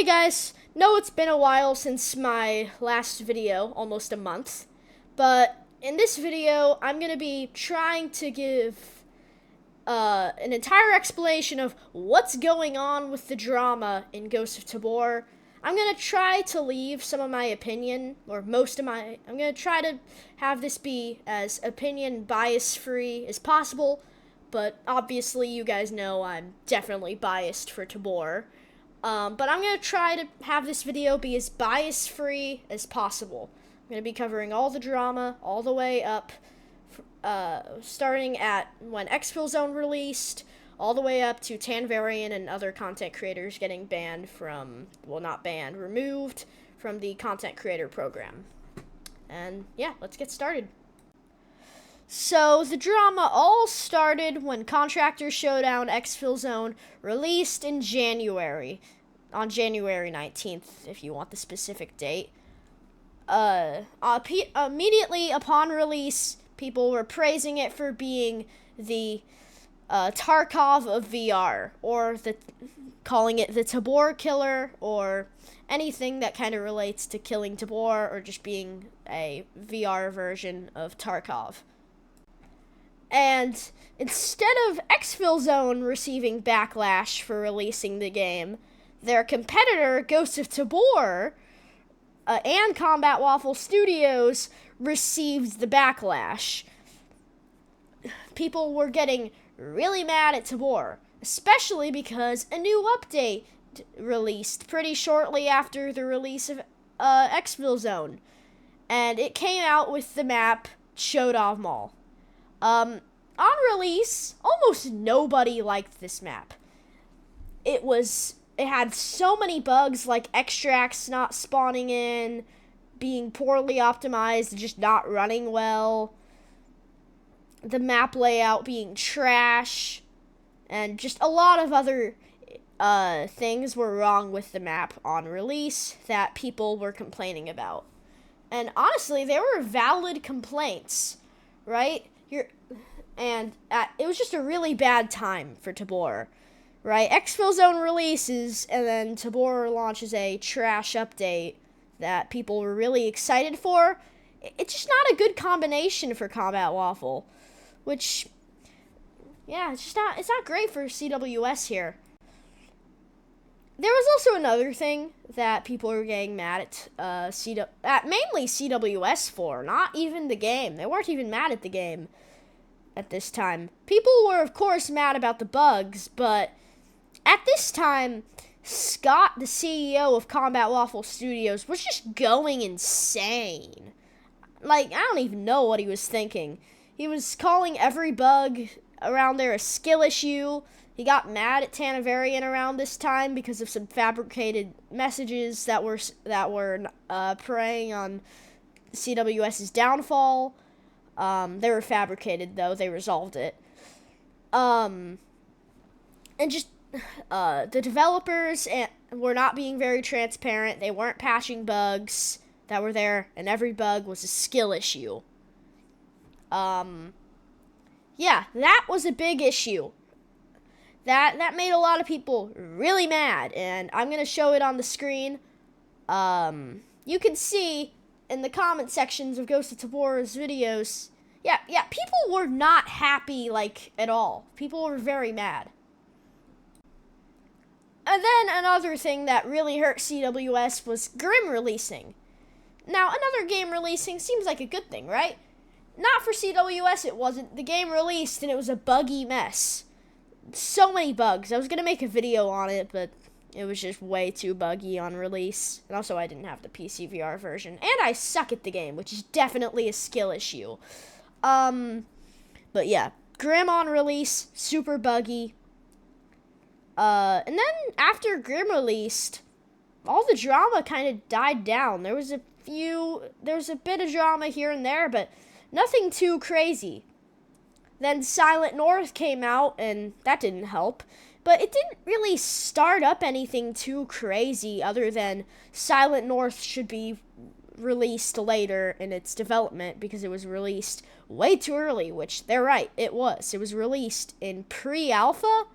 Hey guys, know it's been a while since my last video, almost a month, but in this video I'm going to be trying to give an entire explanation of what's going on with the drama in Ghost of Tabor. I'm going to try to leave some of my opinion, or most of my, I'm going to try to have this be as opinion bias free as possible, but obviously you guys know I'm definitely biased for Tabor. But I'm going to try to have this video be as bias-free as possible. I'm going to be covering all the drama, all the way up, starting at when Exfil Zone released, all the way up to Tanvarian and other content creators getting banned from, well, not banned, removed from the content creator program. And yeah, let's get started. So, the drama all started when Contractor Showdown Exfil Zone released in January, on January 19th, if you want the specific date. Immediately upon release, people were praising it for being the Tarkov of VR, or calling it the Tabor killer, or anything that kind of relates to killing Tabor, or just being a VR version of Tarkov. And instead of Exfil Zone receiving backlash for releasing the game, their competitor, Ghost of Tabor, and Combat Waffle Studios received the backlash. People were getting really mad at Tabor, especially because a new update released pretty shortly after the release of Exfil Zone. And it came out with the map Showdown Mall. On release, almost nobody liked this map. It had so many bugs, like extracts not spawning in, being poorly optimized, just not running well, the map layout being trash, and just a lot of other things were wrong with the map on release that people were complaining about. And honestly, they were valid complaints, right? It was just a really bad time for Tabor, right? Exfil Zone releases, and then Tabor launches a trash update that people were really excited for. It's just not a good combination for Combat Waffle, which, yeah, it's not great for CWS here. There was also another thing that people were getting mad at mainly CWS for, not even the game. They weren't even mad at the game at this time. People were, of course, mad about the bugs, but at this time, Scott, the CEO of Combat Waffle Studios, was just going insane. Like, I don't even know what he was thinking. He was calling every bug around there a skill issue. He got mad at Tanvarian around this time because of some fabricated messages that were preying on CWS's downfall. They were fabricated, though. They resolved it. And just, the developers were not being very transparent. They weren't patching bugs that were there, and every bug was a skill issue. Yeah, that was a big issue. That made a lot of people really mad, and I'm going to show it on the screen. You can see in the comment sections of Ghost of Tabor's videos, yeah, people were not happy, like, at all. People were very mad. And then another thing that really hurt CWS was Grim releasing. Now, another game releasing seems like a good thing, right? Not for CWS, it wasn't. The game released, and it was a buggy mess. So many bugs. I was going to make a video on it, but it was just way too buggy on release. And also, I didn't have the PC VR version. And I suck at the game, which is definitely a skill issue. But yeah, Grim on release, super buggy. And then after Grim released, all the drama kind of died down. There was a bit of drama here and there, but nothing too crazy. Then Silent North came out, and that didn't help. But it didn't really start up anything too crazy other than Silent North should be released later in its development because it was released way too early, which they're right, it was. It was released in pre-alpha,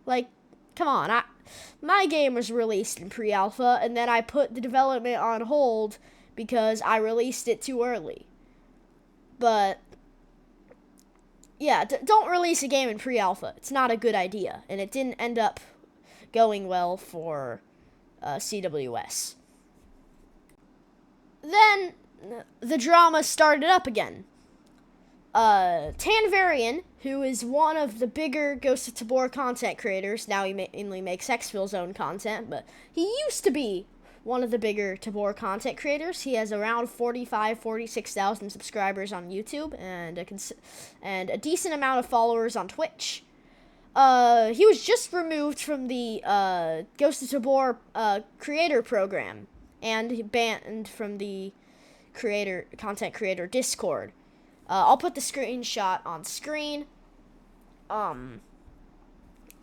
like, come on. My game was released in pre-alpha, and then I put the development on hold because I released it too early. But yeah, don't release a game in pre-alpha. It's not a good idea, and it didn't end up going well for CWS. Then the drama started up again. Tanvarian, who is one of the bigger Ghost of Tabor content creators, now he mainly makes Exfil Zone content, but he used to be one of the bigger Tabor content creators. He has around 46,000 subscribers on YouTube and a decent amount of followers on Twitch. He was just removed from the Ghost of Tabor creator program and banned from the content creator Discord. I'll put the screenshot on screen.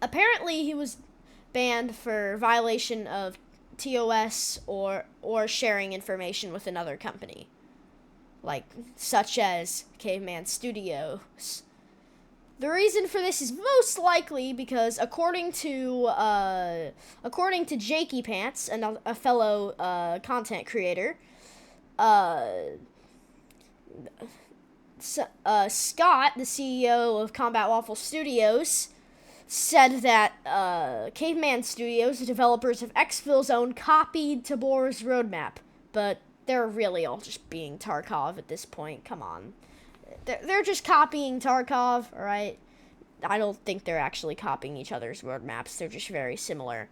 Apparently he was banned for violation of TOS or sharing information with another company, such as Caveman Studios. The reason for this is most likely because according to Jakey Pants, a fellow content creator, Scott, the CEO of Combat Waffle Studios, said that Caveman Studios, the developers of Exfil Zone, copied Tabor's roadmap, but they're really all just being Tarkov at this point. Come on. They're just copying Tarkov, alright? I don't think they're actually copying each other's roadmaps. They're just very similar.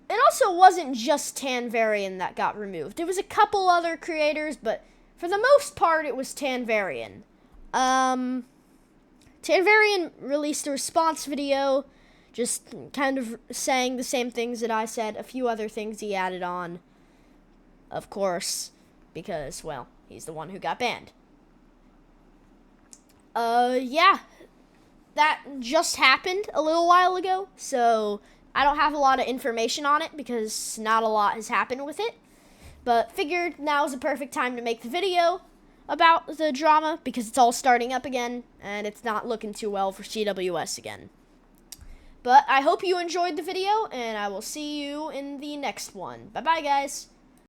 It also wasn't just Tanvarian that got removed. It was a couple other creators, but for the most part, it was Tanvarian. Tanvarian released a response video, just kind of saying the same things that I said, a few other things he added on, of course, because, well, he's the one who got banned. Yeah, that just happened a little while ago, so I don't have a lot of information on it because not a lot has happened with it, but figured now is the perfect time to make the video about the drama because it's all starting up again and it's not looking too well for CWS again. But I hope you enjoyed the video and I will see you in the next one. Bye-bye, guys.